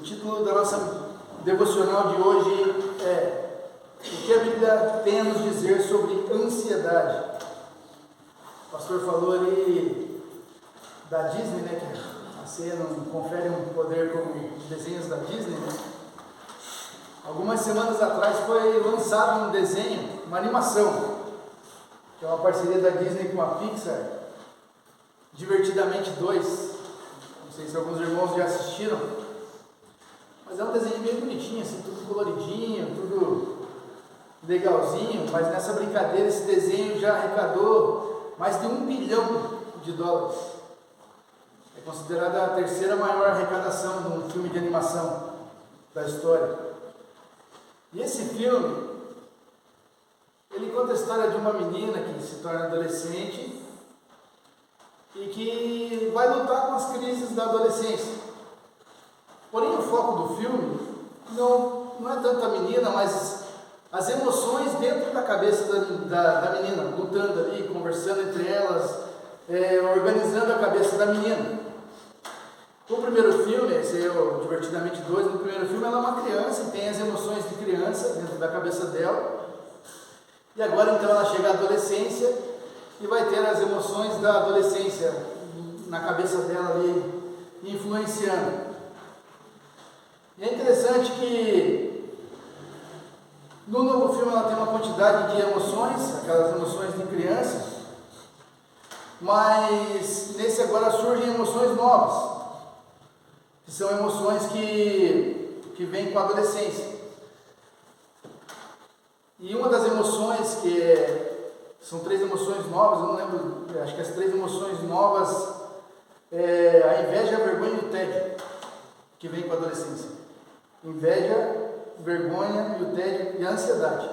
O título da nossa devocional de hoje é O que a Bíblia tem a nos dizer sobre ansiedade. O pastor falou ali da Disney, né, que a ceia não confere um poder como os desenhos da Disney, né? Algumas semanas atrás foi lançado um desenho, uma animação, que é uma parceria da Disney com a Pixar, Divertidamente 2. Não sei se alguns irmãos já assistiram, mas é um desenho bem bonitinho, assim, tudo coloridinho, tudo legalzinho, mas nessa brincadeira esse desenho já arrecadou mais de $1 bilhão. É considerada a terceira maior arrecadação de um filme de animação da história. E esse filme, ele conta a história de uma menina que se torna adolescente e que vai lutar com as crises da adolescência. Porém, o foco do filme não é tanto a menina, mas as emoções dentro da cabeça da menina, lutando ali, conversando entre elas, organizando a cabeça da menina. No primeiro filme, esse é o Divertidamente 2, no primeiro filme ela é uma criança e tem as emoções de criança dentro da cabeça dela. E agora então ela chega à adolescência e vai ter as emoções da adolescência na cabeça dela ali, influenciando. E é interessante que no novo filme ela tem uma quantidade de emoções, aquelas emoções de criança, mas nesse agora surgem emoções novas, que são emoções que vêm com a adolescência. E uma das emoções são 3 emoções novas, eu não lembro, acho que as 3 emoções novas é a inveja, a vergonha e o tédio, que vem com a adolescência. Inveja, vergonha e o tédio e a ansiedade.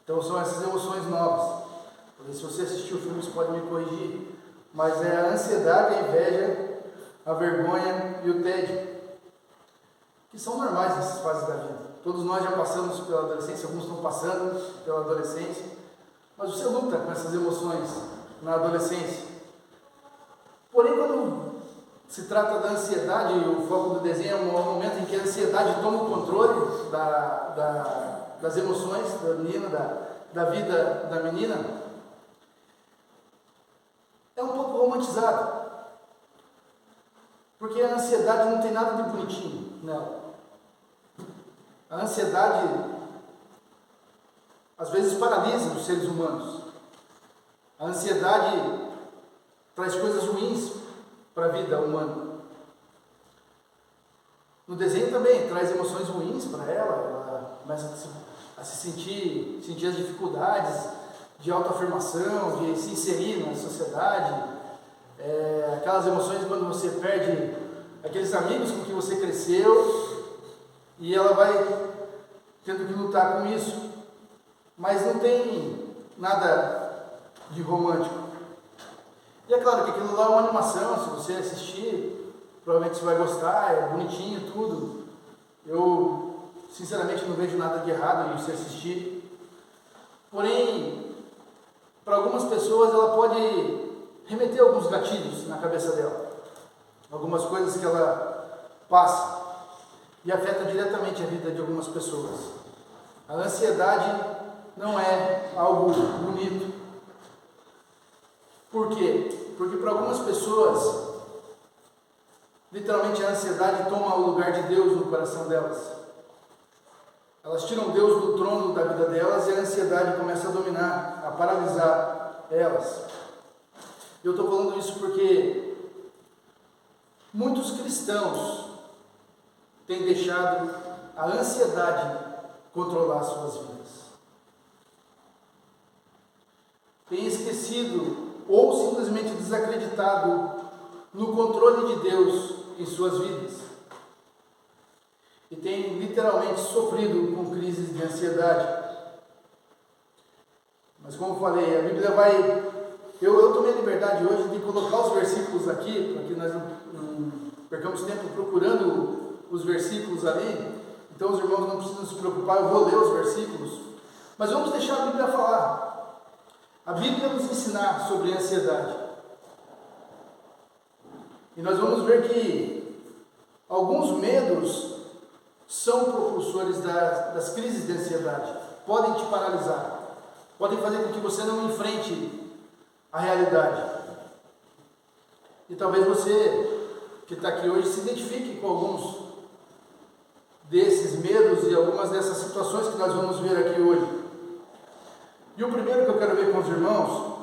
Então são essas emoções novas. Se você assistiu o filme, você pode me corrigir, mas é a ansiedade, a inveja, a vergonha e o tédio, que são normais nessas fases da vida. Todos nós já passamos pela adolescência, alguns estão passando pela adolescência, mas você luta com essas emoções na adolescência. Porém, quando se trata da ansiedade, o foco do desenho é um momento em que a ansiedade toma o controle das emoções da menina, da vida da menina, é um pouco romantizado, porque a ansiedade não tem nada de bonitinho nela. A ansiedade às vezes paralisa os seres humanos. A ansiedade traz coisas ruins para a vida humana. No desenho também traz emoções ruins para ela começa a se sentir as dificuldades de autoafirmação, de se inserir na sociedade, aquelas emoções quando você perde aqueles amigos com que você cresceu, e ela vai tendo que lutar com isso, mas não tem nada de romântico. E é claro que aquilo lá é uma animação, se você assistir, provavelmente você vai gostar, é bonitinho tudo. Eu, sinceramente, não vejo nada de errado em você assistir. Porém, para algumas pessoas ela pode remeter alguns gatilhos na cabeça dela. Algumas coisas que ela passa e afeta diretamente a vida de algumas pessoas. A ansiedade não é algo bonito. Por quê? Porque para algumas pessoas, literalmente a ansiedade toma o lugar de Deus no coração delas. Elas tiram Deus do trono da vida delas e a ansiedade começa a dominar, a paralisar elas. Eu estou falando isso porque muitos cristãos têm deixado a ansiedade controlar suas vidas. Têm esquecido ou simplesmente desacreditado no controle de Deus em suas vidas. E têm literalmente sofrido com crises de ansiedade. Mas como eu falei, a Bíblia vai... Eu tomei a liberdade hoje de colocar os versículos aqui, para que nós não percamos tempo procurando os versículos ali. Então os irmãos não precisam se preocupar, eu vou ler os versículos. Mas vamos deixar a Bíblia falar. A Bíblia nos ensinar sobre a ansiedade. E nós vamos ver que Alguns medos são propulsores das crises de ansiedade. Podem te paralisar. Podem fazer com que você não enfrente a realidade. E talvez você que está aqui hoje se identifique com alguns desses medos e algumas dessas situações que nós vamos ver aqui hoje. E o primeiro que eu quero ver com os irmãos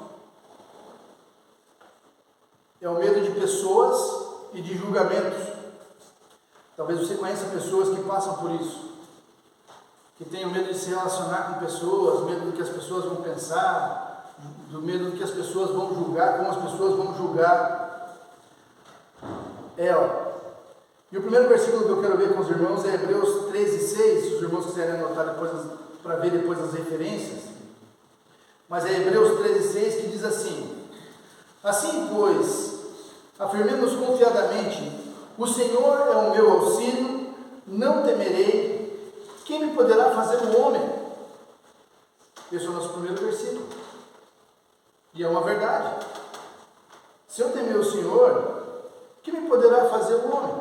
é o medo de pessoas e de julgamentos. Talvez você conheça pessoas que passam por isso, que têm o medo de se relacionar com pessoas, medo do que as pessoas vão pensar, do medo do que as pessoas vão julgar, como as pessoas vão julgar ela. E o primeiro versículo que eu quero ver com os irmãos é Hebreus 13:6, se os irmãos quiserem anotar depois para ver depois as referências. Mas é Hebreus 13:6 que diz assim: assim, pois, afirmemos confiadamente, o Senhor é o meu auxílio, não temerei, quem me poderá fazer o homem? Esse é o nosso primeiro versículo. E é uma verdade. Se eu temer o Senhor, quem me poderá fazer o homem?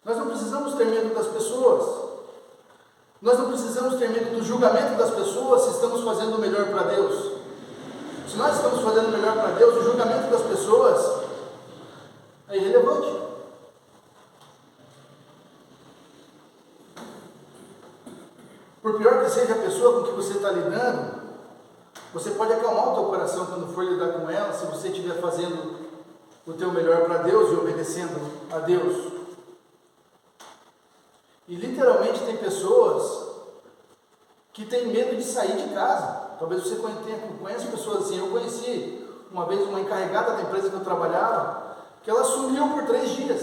Nós não precisamos ter medo das pessoas. Nós não precisamos ter medo do julgamento das pessoas se estamos fazendo o melhor para Deus. Se nós estamos fazendo o melhor para Deus, o julgamento das pessoas é irrelevante. Por pior que seja a pessoa com que você está lidando, você pode acalmar o teu coração quando for lidar com ela, se você estiver fazendo o teu melhor para Deus e obedecendo a Deus. E literalmente tem pessoas que têm medo de sair de casa. Talvez você conheça pessoas assim. Eu conheci uma vez uma encarregada da empresa que eu trabalhava, que ela sumiu por 3 dias.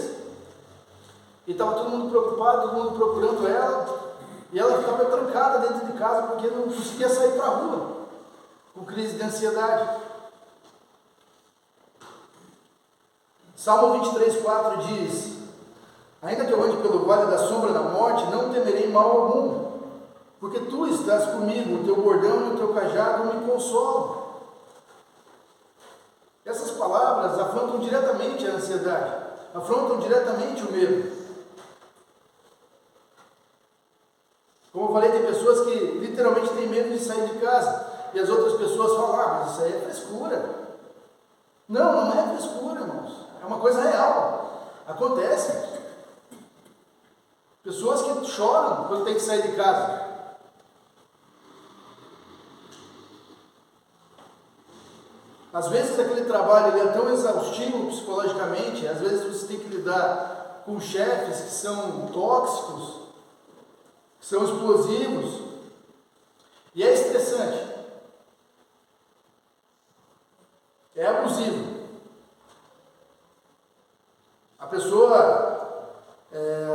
E estava todo mundo preocupado, todo mundo procurando ela, e ela ficava trancada dentro de casa porque não conseguia sair para a rua, com crise de ansiedade. Salmo 23:4 diz: ainda que eu ande pelo vale da sombra da morte, não temerei mal algum, porque tu estás comigo, o teu bordão e o teu cajado me consolam. Essas palavras afrontam diretamente a ansiedade, afrontam diretamente o medo. Como eu falei, tem pessoas que literalmente têm medo de sair de casa, e as outras pessoas falam: mas isso aí é frescura. Não, não é frescura, irmãos, é uma coisa real, acontece. Pessoas que choram quando tem que sair de casa. Às vezes aquele trabalho ele é tão exaustivo psicologicamente, às vezes você tem que lidar com chefes que são tóxicos, que são explosivos, e é estressante, é abusivo. A pessoa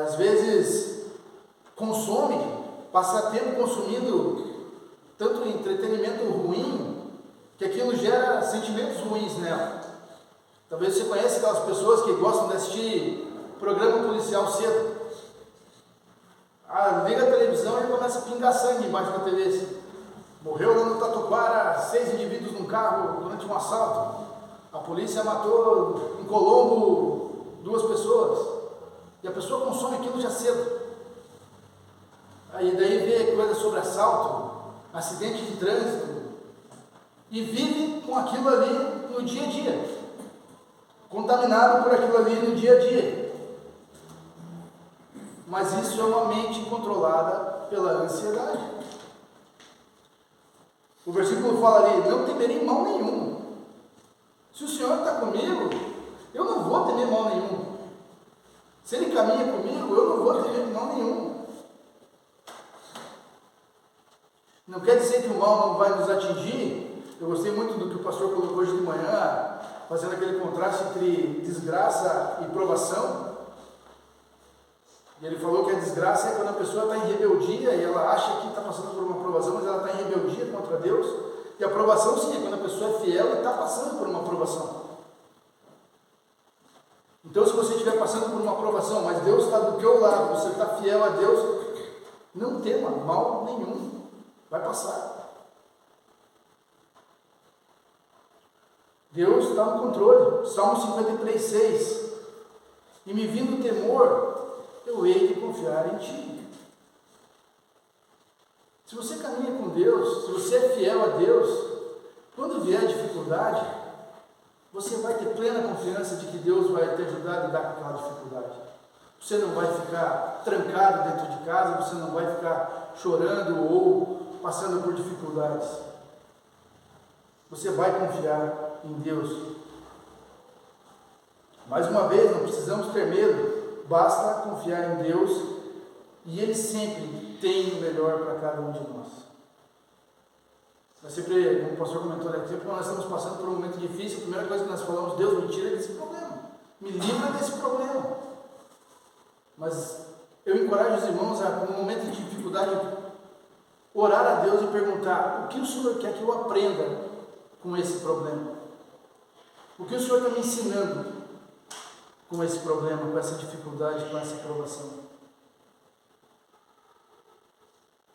às vezes consome, passa tempo consumindo tanto entretenimento ruim, que aquilo gera sentimentos ruins nela. Talvez você conheça aquelas pessoas que gostam de assistir programa policial cedo. Liga a televisão e começa a pingar sangue embaixo da TV. Assim. Morreu lá no Tatuquara 6 indivíduos num carro durante um assalto. A polícia matou em Colombo 2 pessoas. E a pessoa consome aquilo já cedo. Aí daí vê coisas sobre assalto, acidente de trânsito, e vive com aquilo ali no dia a dia, contaminado por aquilo ali no dia a dia. Mas isso é uma mente controlada pela ansiedade. O versículo fala ali: não temerei mal nenhum. Se o Senhor está comigo, eu não vou temer mal nenhum. Se Ele caminha comigo, eu não vou temer mal nenhum. Não quer dizer que o mal não vai nos atingir. Eu gostei muito do que o pastor colocou hoje de manhã, fazendo aquele contraste entre desgraça e provação. E ele falou que a desgraça é quando a pessoa está em rebeldia e ela acha que está passando por uma provação, mas ela está em rebeldia contra Deus. E a provação, sim, é quando a pessoa é fiel e está passando por uma provação. Então, se você estiver passando por uma provação, mas Deus está do teu lado, você está fiel a Deus, não tema mal nenhum, vai passar. Deus está no controle. Salmo 53:6 e me vindo o temor, eu hei de confiar em Ti. Se você caminha com Deus, se você é fiel a Deus, quando vier a dificuldade, você vai ter plena confiança de que Deus vai te ajudar a lidar com aquela dificuldade. Você não vai ficar trancado dentro de casa, você não vai ficar chorando ou passando por dificuldades. Você vai confiar em Deus. Mais uma vez, não precisamos ter medo, basta confiar em Deus e Ele sempre tem o melhor para cada um de nós. Mas sempre, como o pastor comentou, sempre quando nós estamos passando por um momento difícil, a primeira coisa que nós falamos, Deus, me tira desse problema, me livra desse problema. Mas eu encorajo os irmãos a, no momento de dificuldade, orar a Deus e perguntar: o que o Senhor quer que eu aprenda com esse problema? O que o Senhor está me ensinando com esse problema, com essa dificuldade, com essa provação?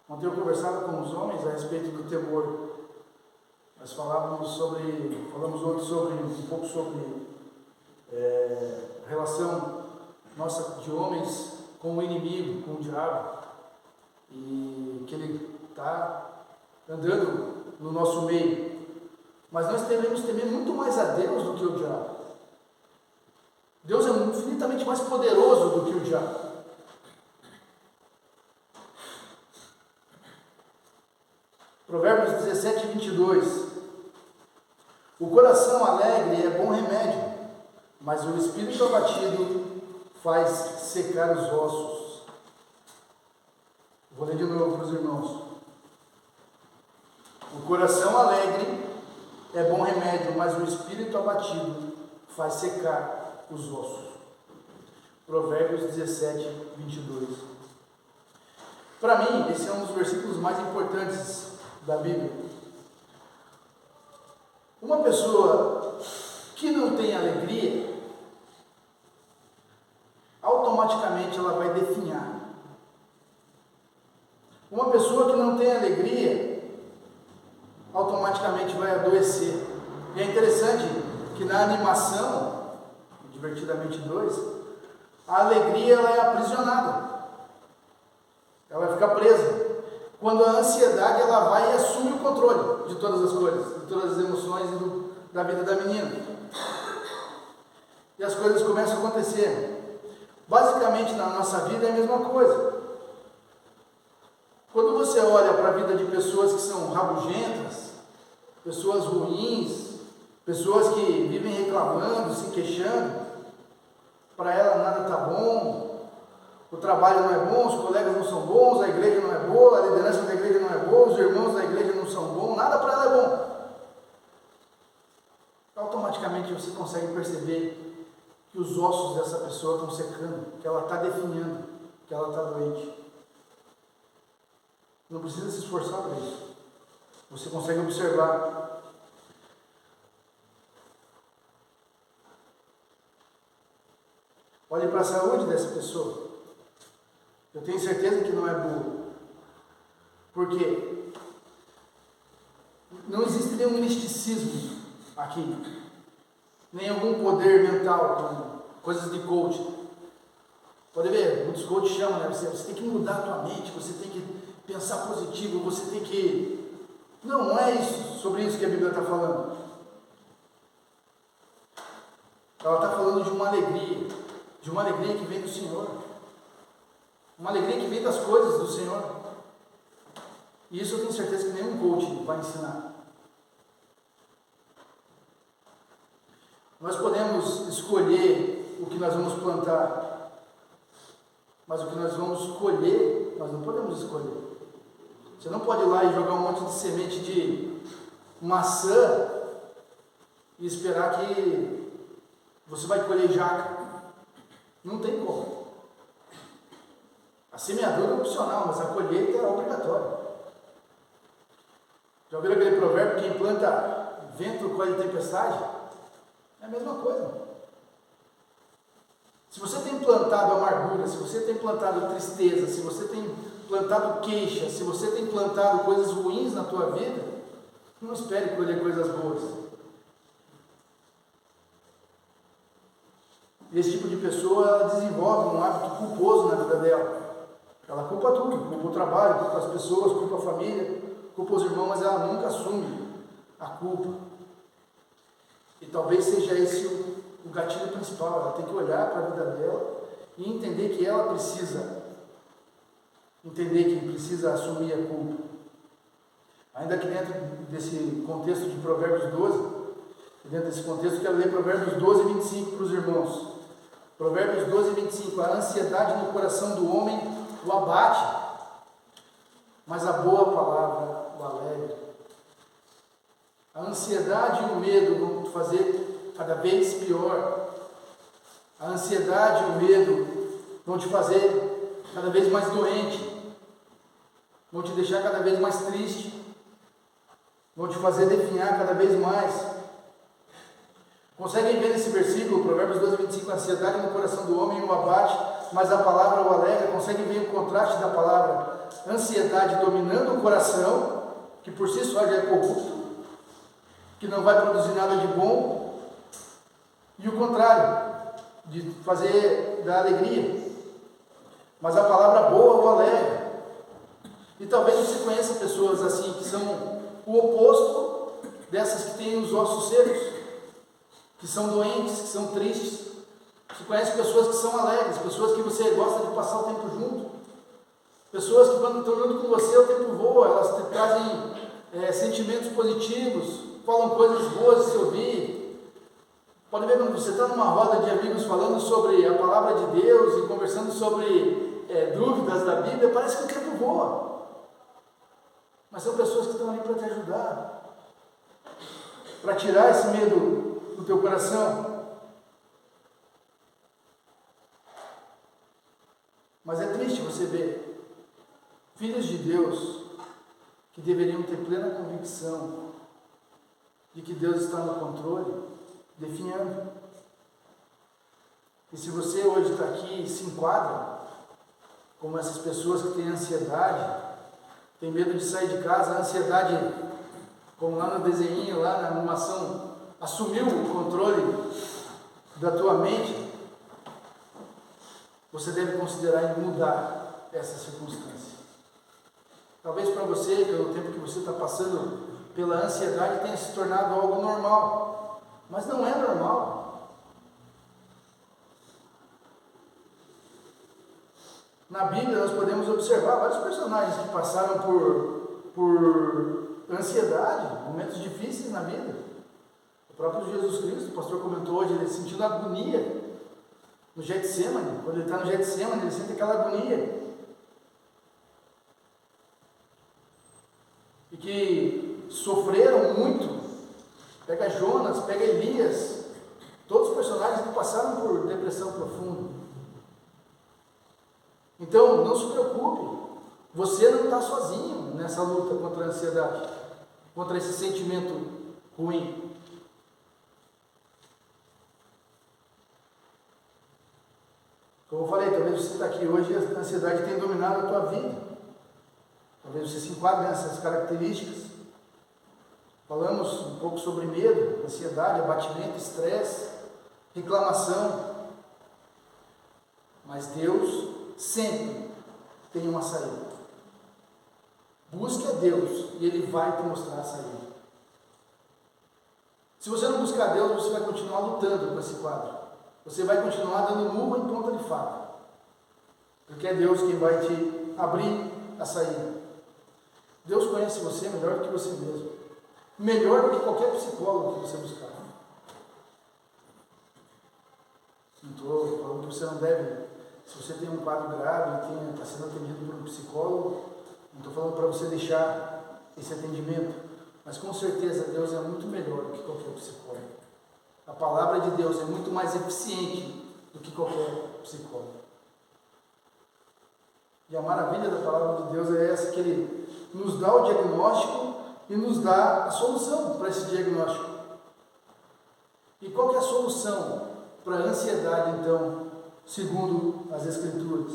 Ontem eu conversava com os homens a respeito do temor. Nós falamos ontem um pouco sobre a relação nossa de homens com o inimigo, com o diabo, e que ele está andando no nosso meio. Mas nós devemos temer muito mais a Deus do que o diabo. Deus é infinitamente mais poderoso do que o diabo. Provérbios 17, 22. O coração alegre é bom remédio, mas o espírito abatido faz secar os ossos. Vou ler de novo para os irmãos. O coração alegre é bom remédio, mas o espírito abatido faz secar os ossos. Provérbios 17, 22. Para mim, esse é um dos versículos mais importantes da Bíblia. Uma pessoa que não tem alegria, automaticamente ela vai definhar. Uma pessoa que não tem alegria, automaticamente vai adoecer. E é interessante que na animação, Divertidamente 2, a alegria ela é aprisionada. Ela vai ficar presa. Quando a ansiedade ela vai e assume o controle de todas as coisas, de todas as emoções da vida da menina. E as coisas começam a acontecer. Basicamente na nossa vida é a mesma coisa. Quando você olha para a vida de pessoas que são rabugentas, pessoas ruins, pessoas que vivem reclamando, se queixando, para ela nada está bom, o trabalho não é bom, os colegas não são bons, a igreja não é boa, a liderança da igreja não é boa, os irmãos da igreja não são bons, nada para ela é bom. Automaticamente você consegue perceber que os ossos dessa pessoa estão secando, que ela está definhando, que ela está doente. Não precisa se esforçar para isso. Você consegue observar. Olhe para a saúde dessa pessoa. Eu tenho certeza que não é boa. Por quê? Não existe nenhum misticismo aqui. Nem algum poder mental, como coisas de coaching. Pode ver, muitos coaches chamam, né? Você tem que mudar a tua mente, você tem que pensar positivo, você tem que... Não é isso, sobre isso que a Bíblia está falando. Ela está falando de uma alegria que vem do Senhor. Uma alegria que vem das coisas do Senhor. E isso eu tenho certeza que nenhum coach vai ensinar. Nós podemos escolher o que nós vamos plantar, mas o que nós vamos colher, nós não podemos escolher. Você não pode ir lá e jogar um monte de semente de maçã e esperar que você vai colher jaca. Não tem como. A semeadura é opcional, mas a colheita é obrigatória. Já ouviram aquele provérbio, quem planta vento colhe tempestade? É a mesma coisa. Se você tem plantado amargura, se você tem plantado tristeza, se você tem plantado queixa, se você tem plantado coisas ruins na tua vida, não espere colher coisas boas. E esse tipo de pessoa, ela desenvolve um hábito culposo na vida dela. Ela culpa tudo, culpa o trabalho, culpa as pessoas, culpa a família, culpa os irmãos, mas ela nunca assume a culpa. E talvez seja esse o gatilho principal. Ela tem que olhar para a vida dela e entender que ela precisa assumir a culpa. Ainda que dentro desse contexto de Provérbios 12, dentro desse contexto, eu quero ler Provérbios 12, 25 para os irmãos. Provérbios 12, 25. A ansiedade no coração do homem o abate, mas a boa palavra o alegra. A ansiedade e o medo vão te fazer cada vez pior. A ansiedade e o medo vão te fazer cada vez mais doente, vão te deixar cada vez mais triste, vão te fazer definhar cada vez mais. Conseguem ver nesse versículo, Provérbios 12, 25, a ansiedade no coração do homem o abate, mas a palavra o alegra. Conseguem ver o contraste da palavra ansiedade dominando o coração, que por si só já é corrupto, que não vai produzir nada de bom, e o contrário, de fazer da alegria. Mas a palavra boa o alegra. E talvez você conheça pessoas assim, que são o oposto dessas que têm os ossos secos, que são doentes, que são tristes. Você conhece pessoas que são alegres, pessoas que você gosta de passar o tempo junto, pessoas que quando estão junto com você o tempo voa, elas te trazem sentimentos positivos, falam coisas boas de se ouvir. Pode ver quando você está numa roda de amigos falando sobre a palavra de Deus e conversando sobre dúvidas da Bíblia, parece que o tempo voa. Mas são pessoas que estão ali para te ajudar, para tirar esse medo do teu coração. Mas é triste você ver filhos de Deus que deveriam ter plena convicção de que Deus está no controle, definhando. E se você hoje está aqui e se enquadra como essas pessoas que têm ansiedade, tem medo de sair de casa, a ansiedade, como lá no desenho, lá na animação, assumiu o controle da tua mente, você deve considerar em mudar essa circunstância. Talvez para você, pelo tempo que você está passando pela ansiedade, tenha se tornado algo normal, mas não é normal. Na Bíblia nós podemos observar vários personagens que passaram por ansiedade, momentos difíceis na vida. O próprio Jesus Cristo, o pastor comentou hoje, ele sentiu agonia no Getsemane. Quando ele está no Getsemane, ele sente aquela agonia. E que sofreram muito. Pega Jonas, pega Elias, todos os personagens que passaram por depressão profunda. Então, não se preocupe, você não está sozinho nessa luta contra a ansiedade, contra esse sentimento ruim. Como eu falei, talvez você está aqui hoje e a ansiedade tem dominado a tua vida. Talvez você se enquadre nessas características. Falamos um pouco sobre medo, ansiedade, abatimento, estresse, reclamação. Mas Deus sempre tem uma saída. Busque a Deus e Ele vai te mostrar a saída. Se você não buscar a Deus, você vai continuar lutando com esse quadro. Você vai continuar dando murro em ponta de faca. Porque é Deus quem vai te abrir a saída. Deus conhece você melhor do que você mesmo. Melhor do que qualquer psicólogo que você buscar. Não estou falando que você não deve. Se você tem um quadro grave e está sendo atendido por um psicólogo, não estou falando para você deixar esse atendimento. Mas com certeza Deus é muito melhor do que qualquer psicólogo. A palavra de Deus é muito mais eficiente do que qualquer psicólogo. E a maravilha da palavra de Deus é essa, que Ele nos dá o diagnóstico e nos dá a solução para esse diagnóstico. E qual que é a solução para a ansiedade, então, segundo as Escrituras?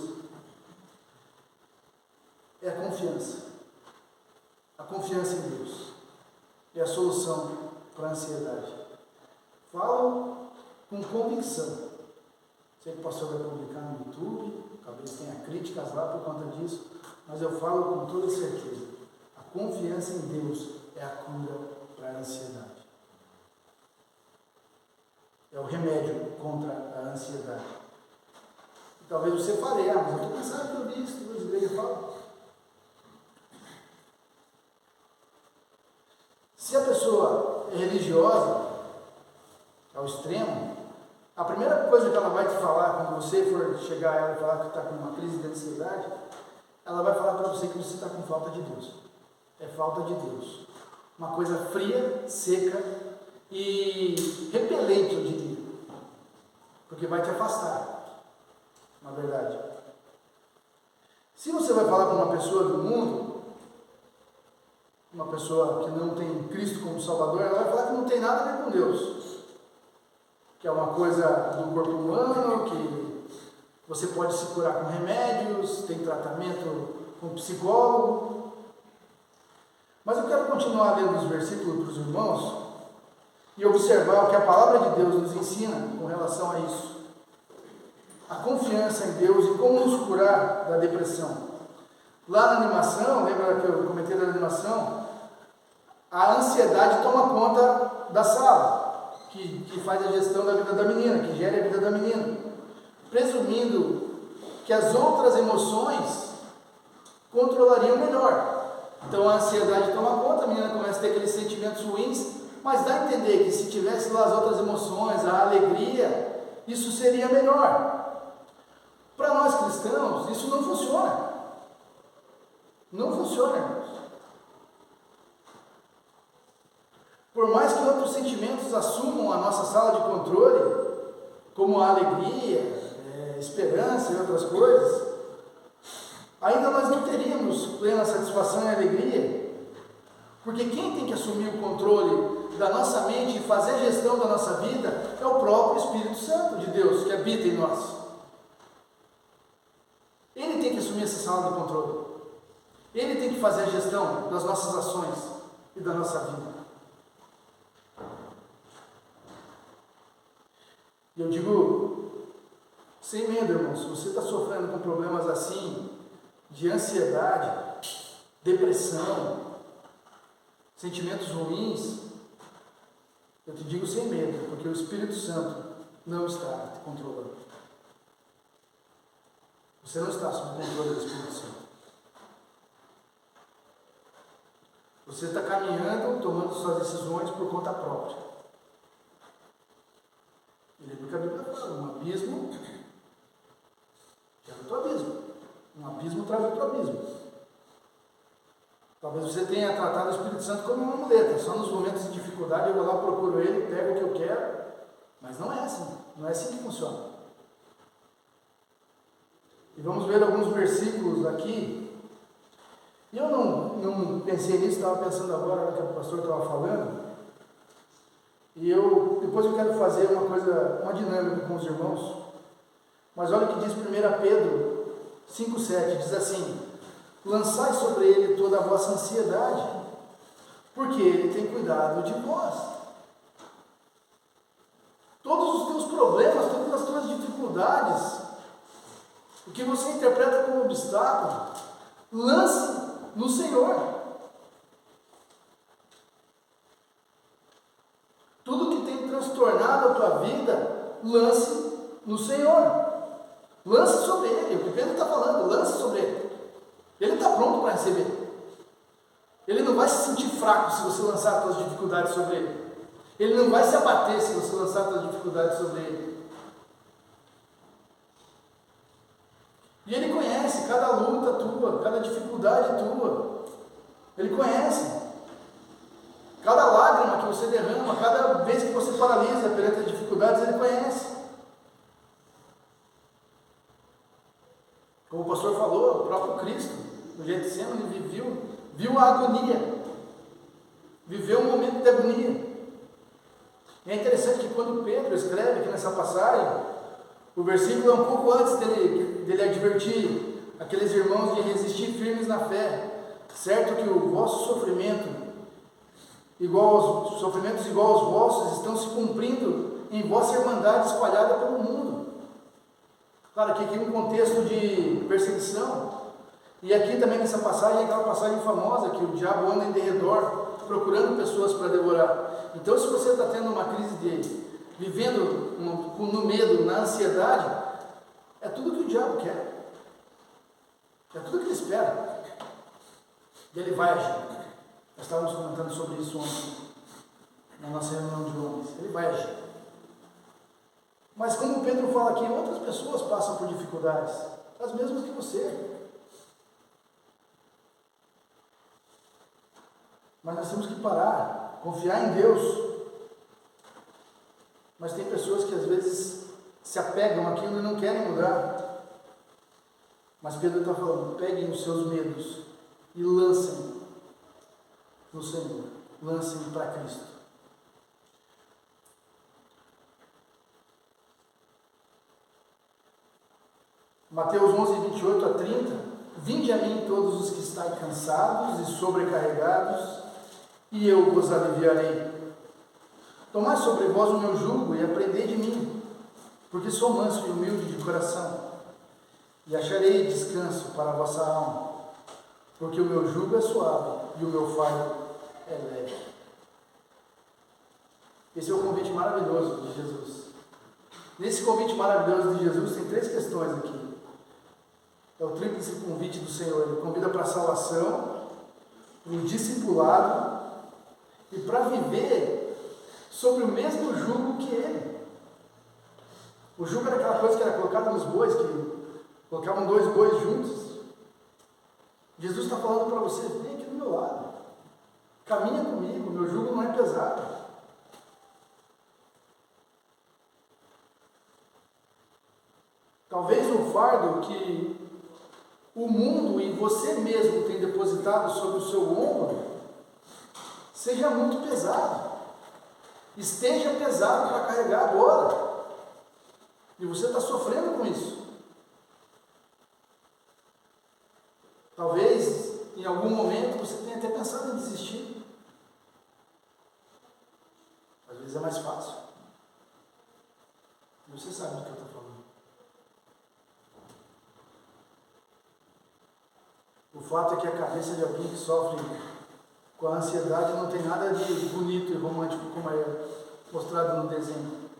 É a confiança. A confiança em Deus é a solução para a ansiedade. Falo com convicção. Sei que o pastor vai publicar no YouTube, talvez tenha críticas lá por conta disso, mas eu falo com toda certeza, a confiança em Deus é a cura para a ansiedade. É o remédio contra a ansiedade. E talvez você fale, mas eu estou cansado de ouvir isso, que as igrejas falam. Se a pessoa é religiosa, ao extremo, a primeira coisa que ela vai te falar, quando você for chegar a ela e falar que está com uma crise de ansiedade, ela vai falar para você que você está com falta de Deus. É falta de Deus. Uma coisa fria, seca e repelente, eu diria. Porque vai te afastar, na verdade. Se você vai falar para uma pessoa do mundo, uma pessoa que não tem Cristo como Salvador, ela vai falar que não tem nada a ver com Deus. Que é uma coisa do corpo humano, que você pode se curar com remédios, tem tratamento com psicólogo. Mas eu quero continuar lendo os versículos para os irmãos e observar o que a palavra de Deus nos ensina com relação a isso. A confiança em Deus e como nos curar da depressão. Lá na animação, lembra que eu comentei da animação? A ansiedade toma conta da sala, que faz a gestão da vida da menina, que gera a vida da menina, presumindo que as outras emoções controlariam melhor. Então a ansiedade toma conta, a menina começa a ter aqueles sentimentos ruins, mas dá a entender que se tivesse lá as outras emoções, a alegria, isso seria melhor. Para nós cristãos, isso não funciona. Não funciona, irmãos. Por mais que outros sentimentos assumam a nossa sala de controle, como a alegria, esperança e outras coisas, ainda nós não teríamos plena satisfação e alegria, porque quem tem que assumir o controle da nossa mente e fazer a gestão da nossa vida é o próprio Espírito Santo de Deus, que habita em nós. Ele tem que assumir essa sala de controle. Ele tem que fazer a gestão das nossas ações e da nossa vida. E eu digo, sem medo, irmãos, se você está sofrendo com problemas assim, de ansiedade, depressão, sentimentos ruins, eu te digo sem medo, porque o Espírito Santo não está te controlando. Você não está sob o controle do Espírito Santo. Você está caminhando, tomando suas decisões por conta própria. E lembra que a Bíblia fala, um abismo traz outro abismo. Um abismo traz outro abismo. Talvez você tenha tratado o Espírito Santo como uma muleta. Só nos momentos de dificuldade eu vou lá, procuro ele, pego o que eu quero. Mas não é assim. Não é assim que funciona. E vamos ver alguns versículos aqui. E eu não pensei nisso, estava pensando agora no que o pastor estava falando. E depois eu quero fazer uma dinâmica com os irmãos. Mas olha o que diz 1 Pedro 5,7, diz assim: lançai sobre ele toda a vossa ansiedade, porque ele tem cuidado de vós. Todos os teus problemas, todas as tuas dificuldades, o que você interpreta como obstáculo, lance no Senhor. Tudo que tem transtornado a tua vida, lance no Senhor. Lance sobre Ele. O que Pedro está falando, lance sobre Ele. Ele está pronto para receber. Ele não vai se sentir fraco se você lançar as tuas dificuldades sobre Ele. Ele não vai se abater se você lançar as tuas dificuldades sobre Ele. E Ele conhece cada luta tua, cada dificuldade tua. Ele conhece. Cada lágrima que você derrama, cada vez que você paralisa perante as dificuldades, Ele conhece. Como o pastor falou, o próprio Cristo, no Getsemane, viu a agonia. Viveu um momento de agonia. E é interessante que quando Pedro escreve aqui nessa passagem, o versículo é um pouco antes dele advertir aqueles irmãos de resistir firmes na fé. Certo que o vosso sofrimento, sofrimentos igual aos vossos, estão se cumprindo em vossa irmandade espalhada pelo mundo. Claro que aqui um contexto de perseguição, e aqui também nessa passagem é aquela passagem famosa que o diabo anda em derredor, procurando pessoas para devorar. Então, se você está tendo uma crise vivendo no medo, na ansiedade, é tudo que o diabo quer, é tudo que ele espera, e ele vai agir. Nós estávamos comentando sobre isso ontem, na nossa reunião de homens. Ele vai agir. Mas como Pedro fala aqui, outras pessoas passam por dificuldades, as mesmas que você. Mas nós temos que parar, confiar em Deus. Mas tem pessoas que às vezes se apegam àquilo e não querem mudar. Mas Pedro está falando, peguem os seus medos e lancem no Senhor, lancem para Cristo. Mateus 11, 28 a 30, vinde a mim todos os que estáis cansados e sobrecarregados, e eu vos aliviarei. Tomai sobre vós o meu jugo e aprendei de mim, porque sou manso e humilde de coração, e acharei descanso para a vossa alma, porque o meu jugo é suave e o meu fardo é leve. Esse é o convite maravilhoso de Jesus. Nesse convite maravilhoso de Jesus tem 3 questões aqui. É o tríplice convite do Senhor. Ele convida para a salvação, para o discipulado e para viver sobre o mesmo jugo que Ele. O jugo era aquela coisa que era colocada nos bois, que colocavam 2 bois juntos. Jesus está falando para você, vem aqui do meu lado, caminha comigo, meu jugo não é pesado. Talvez o fardo que o mundo e você mesmo tem depositado sobre o seu ombro seja muito pesado, esteja pesado para carregar agora, e você está sofrendo com isso. Talvez em algum momento você tenha até pensado em desistir. Às vezes é mais fácil. Você sabe do que eu estou falando. O fato é que a cabeça de alguém que sofre com a ansiedade não tem nada de bonito e romântico como é mostrado no desenho.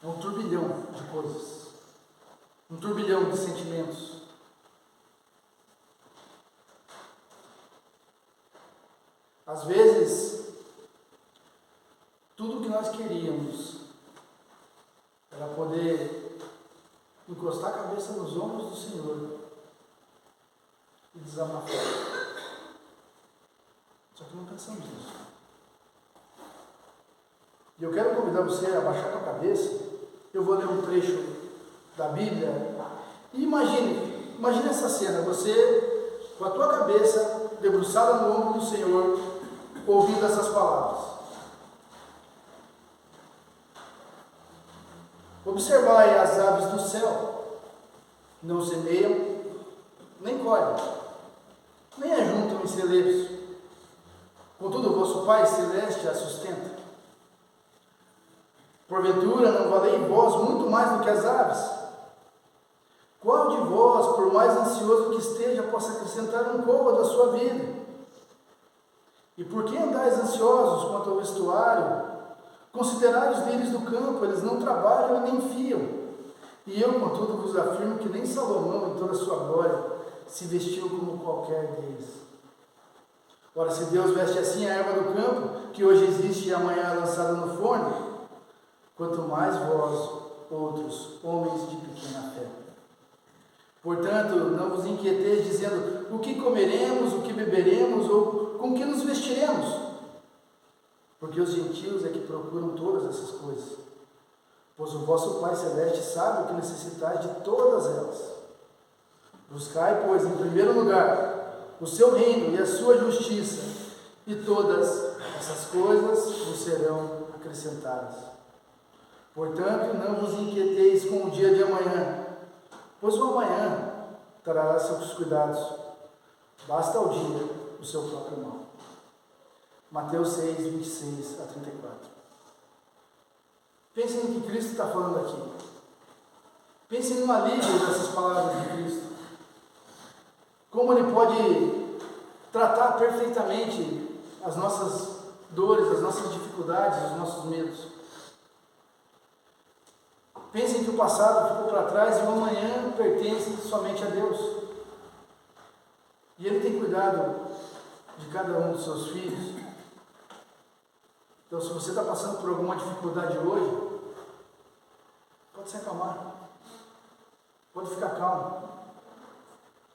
É um turbilhão de coisas, um turbilhão de sentimentos. Às vezes, tudo o que nós queríamos era poder encostar a cabeça nos ombros do Senhor e desabafar. Só que não pensamos nisso. E eu quero convidar você a baixar a cabeça. Eu vou ler um trecho da Bíblia. E imagine essa cena, você com a tua cabeça debruçada no ombro do Senhor, ouvindo essas palavras. Observai as aves do céu, não semeiam, nem colhem, nem ajuntam em celeiros. Contudo, o vosso Pai Celeste a sustenta. Porventura, não valei vós muito mais do que as aves? Qual de vós, por mais ansioso que esteja, possa acrescentar um côvado à sua vida? E por que andais ansiosos quanto ao vestuário? Considerai os lírios do campo, eles não trabalham e nem fiam. E eu, contudo, vos afirmo que nem Salomão, em toda a sua glória, se vestiu como qualquer deles. Ora, se Deus veste assim a erva do campo, que hoje existe e amanhã é lançada no forno, quanto mais vós, outros, homens de pequena fé. Portanto, não vos inquieteis dizendo, o que comeremos, o que beberemos, ou com que nos vestiremos? Porque os gentios é que procuram todas essas coisas. Pois o vosso Pai Celeste sabe o que necessitais de todas elas. Buscai, pois, em primeiro lugar, o seu reino e a sua justiça, e todas essas coisas vos serão acrescentadas. Portanto, não vos inquieteis com o dia de amanhã, pois o amanhã trará seus cuidados. Basta ao dia o seu próprio mal. Mateus 6, 26 a 34. Pensem no que Cristo está falando aqui. Pense no alívio dessas palavras de Cristo. Como Ele pode tratar perfeitamente as nossas dores, as nossas dificuldades, os nossos medos. Pensem que o passado ficou para trás e o amanhã pertence somente a Deus. E Ele tem cuidado de cada um dos seus filhos. Então, se você está passando por alguma dificuldade hoje, pode se acalmar. Pode ficar calmo.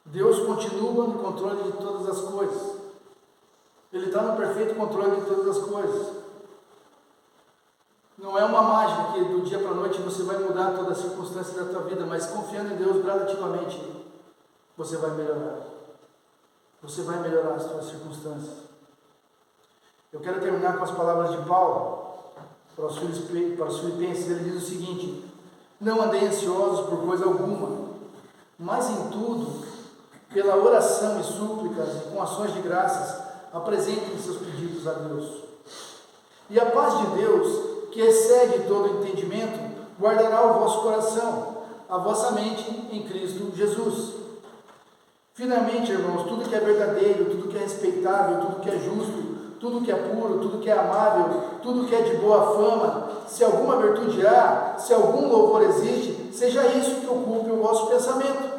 Deus continua no controle de todas as coisas. Ele está no perfeito controle de todas as coisas. Não é uma mágica que do dia para a noite você vai mudar toda a circunstância da tua vida, mas confiando em Deus gradativamente, você vai melhorar. Você vai melhorar as tuas circunstâncias. Eu quero terminar com as palavras de Paulo para os Filipenses. Ele diz o seguinte: não andei ansiosos por coisa alguma, mas em tudo, pela oração e súplicas e com ações de graças, apresentem seus pedidos a Deus. E a paz de Deus, que excede todo entendimento, guardará o vosso coração, a vossa mente em Cristo Jesus. Finalmente, irmãos, tudo que é verdadeiro, tudo que é respeitável, tudo que é justo, tudo que é puro, tudo que é amável, tudo que é de boa fama, se alguma virtude há, se algum louvor existe, seja isso que ocupe o vosso pensamento.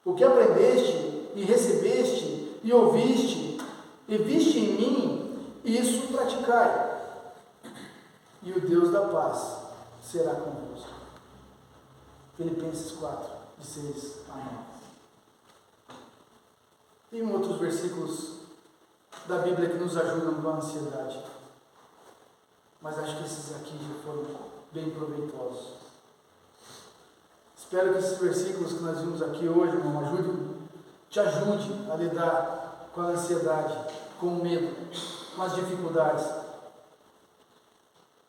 O que aprendeste e recebeste e ouviste e viste em mim, isso praticai, e o Deus da paz será convosco. Filipenses 4, de 6 a 9. Tem outros versículos da Bíblia que nos ajudam com a ansiedade, mas acho que esses aqui já foram bem proveitosos. Espero que esses versículos que nós vimos aqui hoje, irmão, te ajude a lidar com a ansiedade, com o medo, com as dificuldades.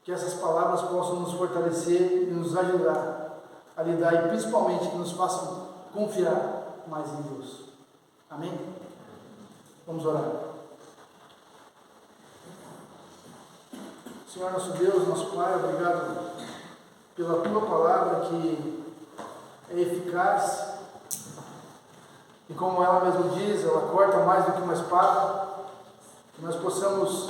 Que essas palavras possam nos fortalecer e nos ajudar a lidar, e principalmente que nos façam confiar mais em Deus. Amém? Vamos orar. Senhor nosso Deus, nosso Pai, obrigado pela Tua palavra que é eficaz e, como ela mesmo diz, ela corta mais do que uma espada. Que nós possamos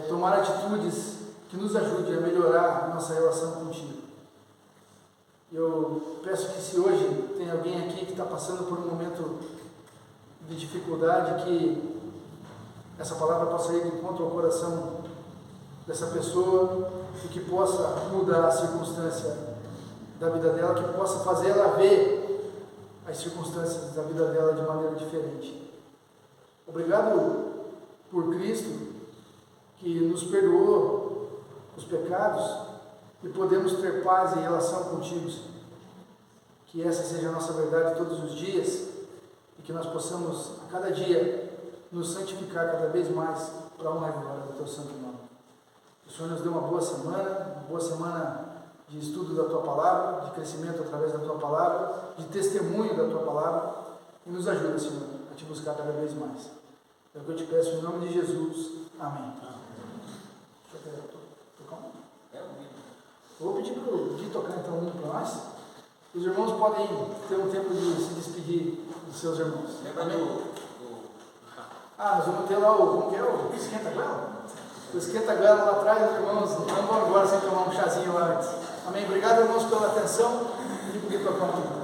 tomar atitudes que nos ajude a melhorar a nossa relação contigo. Eu peço que, se hoje tem alguém aqui que está passando por um momento de dificuldade, que essa palavra possa ir de encontro ao coração dessa pessoa e que possa mudar a circunstância da vida dela, que possa fazer ela ver as circunstâncias da vida dela de maneira diferente. Obrigado por Cristo, que nos perdoou os pecados e podemos ter paz em relação contigo. Que essa seja a nossa verdade todos os dias e que nós possamos a cada dia nos santificar cada vez mais para a honra e glória do Teu santo nome. Que o Senhor nos dê uma boa semana de estudo da Tua palavra, de crescimento através da Tua palavra, de testemunho da Tua palavra, e nos ajuda, Senhor, a Te buscar cada vez mais. É o que eu te peço em nome de Jesus. Amém. Deixa eu tocar um. Vou pedir para o Di tocar então um para nós. Os irmãos podem ter um tempo de se despedir dos seus irmãos. Lembra nós vamos ter lá como que é o esquenta-goela? O esquenta-goela lá atrás, os irmãos não vão embora sem tomar um chazinho lá antes. Amém? Obrigado, irmãos, pela atenção. E por que tocar um.